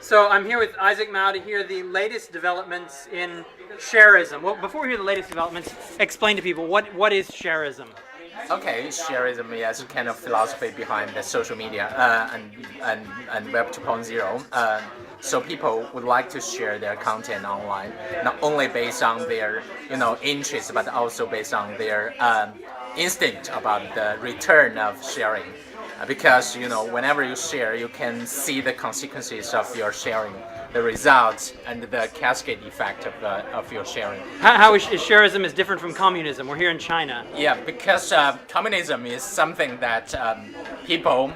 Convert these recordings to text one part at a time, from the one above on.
So I'm here with Isaac Mao to hear the latest developments in Sharism. Well, before we hear the latest developments, explain to people what is Sharism. Okay, Sharism is kind of philosophy behind the social media and Web 2.0. So people would like to share their content online, not only based on their interests, but also based on their instinct about the return of sharing. Because whenever you share, you can see the consequences of your sharing, the results, and the cascade effect of your sharing. How is Sharism is different from communism? We're here in China. Yeah, because communism is something that people,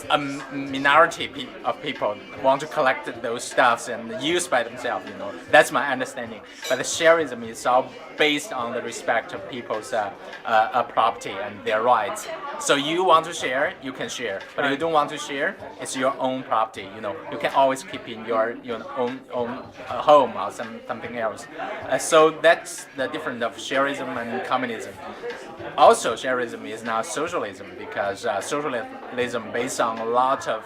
a minority of people, want to collect those stuffs and use by themselves. That's my understanding. But the Sharism is all based on the respect of people's property and their rights. So you want to share, you can share. But if you don't want to share, it's your own property. You can always keep in your own home or something else. So that's the difference of Sharism and communism. Also, Sharism is not socialism because socialism based on a lot of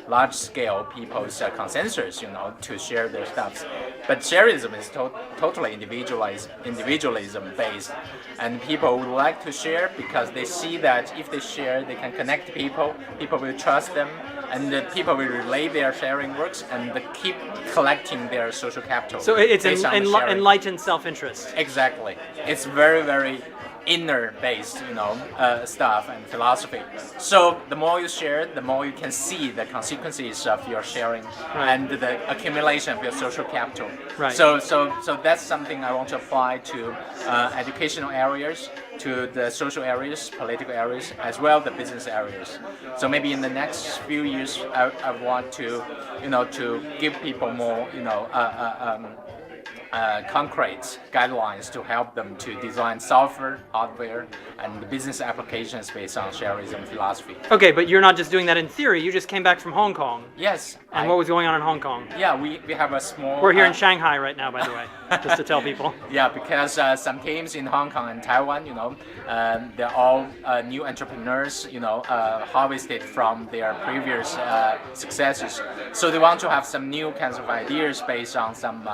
large-scale people's consensus, to share their stuff. But Sharism is totally individualism based, and people would like to share because they see that if they share, they can connect people. People will trust them, and people will relay their sharing works and keep collecting their social capital. So it's enlightened self-interest. Exactly. It's very, very inner-based, stuff and philosophy. So the more you share, the more you can see the consequences of your sharing and the accumulation of your social capital. Right. So that's something I want to apply to educational areas, to the social areas, political areas, as well the business areas. So maybe in the next few years, I want to, to give people more, concrete guidelines to help them to design software, hardware, and business applications based on Sharism philosophy. Okay, but you're not just doing that in theory. You just came back from Hong Kong. Yes. And what was going on in Hong Kong? Yeah, we have a small... We're here in Shanghai right now, by the way, just to tell people. Yeah, because some teams in Hong Kong and Taiwan, they're all new entrepreneurs, harvested from their previous successes. So they want to have some new kinds of ideas based on some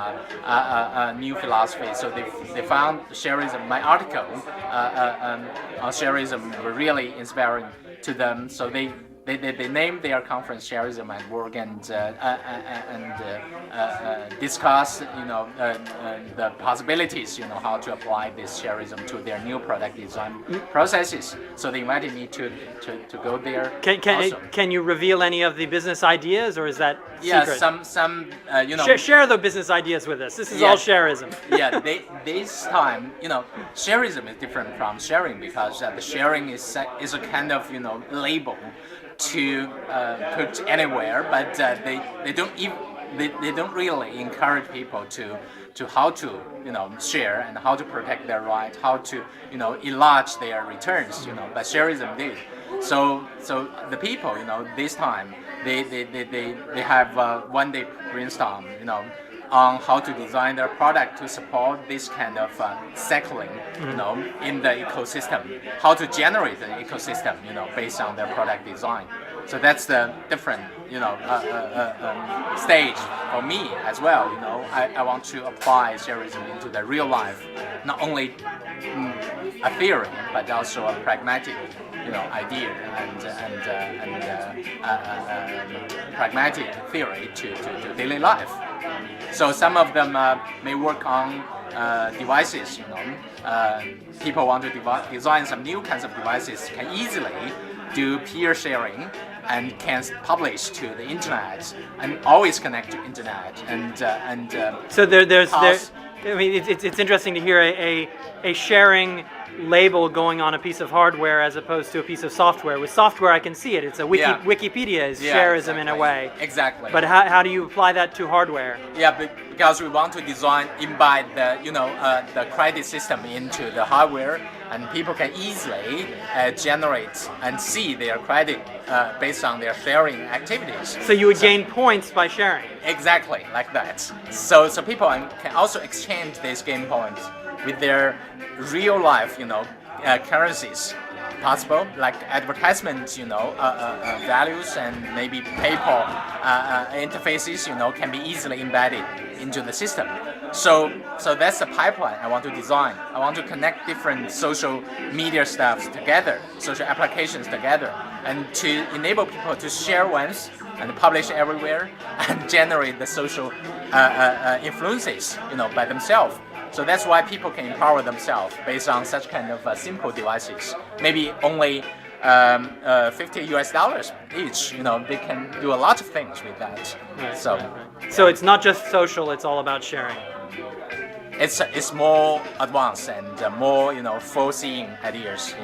new philosophy. So they found Sharism. My article on Sharism were really inspiring to them. So they named their conference Sharism at work and discuss the possibilities, how to apply this Sharism to their new product design processes. So they invited me to go there. Can you reveal any of the business ideas, or is that secret? Yeah, some share the business ideas with us. This is all Sharism. Yeah, this time, Sharism is different from sharing because the sharing is a kind of label to put anywhere, but they don't really encourage people to how to share and how to protect their right, how to enlarge their returns, but Sharism did. So the people this time they have one day brainstorm on how to design their product to support this kind of cycling, in the ecosystem. How to generate the ecosystem, based on their product design. So that's the different, stage for me as well. I want to apply Sharism into the real life, not only a theory, but also a pragmatic, idea and pragmatic theory to daily life. So some of them may work on devices. People want to design some new kinds of devices, can easily do peer sharing and can publish to the internet and always connect to internet so there's I mean, it's interesting to hear a sharing label going on a piece of hardware as opposed to a piece of software. With software, I can see it. It's a Wikipedia is Sharism exactly. in a way. Exactly. But how do you apply that to hardware? Yeah, because we want to embed the credit system into the hardware, and people can easily generate and see their credit based on their sharing activities. So you would gain points by sharing. Exactly, like that. So people can also exchange these gain points with their real life, currencies. possible, like advertisement, values and maybe PayPal interfaces, can be easily embedded into the system. So that's the pipeline I want to design. I want to connect different social media stuffs together, social applications together, and to enable people to share once and publish everywhere and generate the social influences, by themselves. So that's why people can empower themselves based on such kind of simple devices. Maybe only $50 each. They can do a lot of things with that. Right, so, right. So it's not just social; it's all about sharing. It's more advanced and more foreseeing ideas.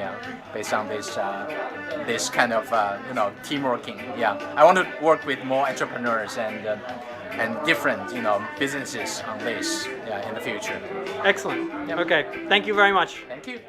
Based on this kind of teamworking. I want to work with more entrepreneurs and different businesses on this in the future. Excellent. Okay, thank you very much. Thank you.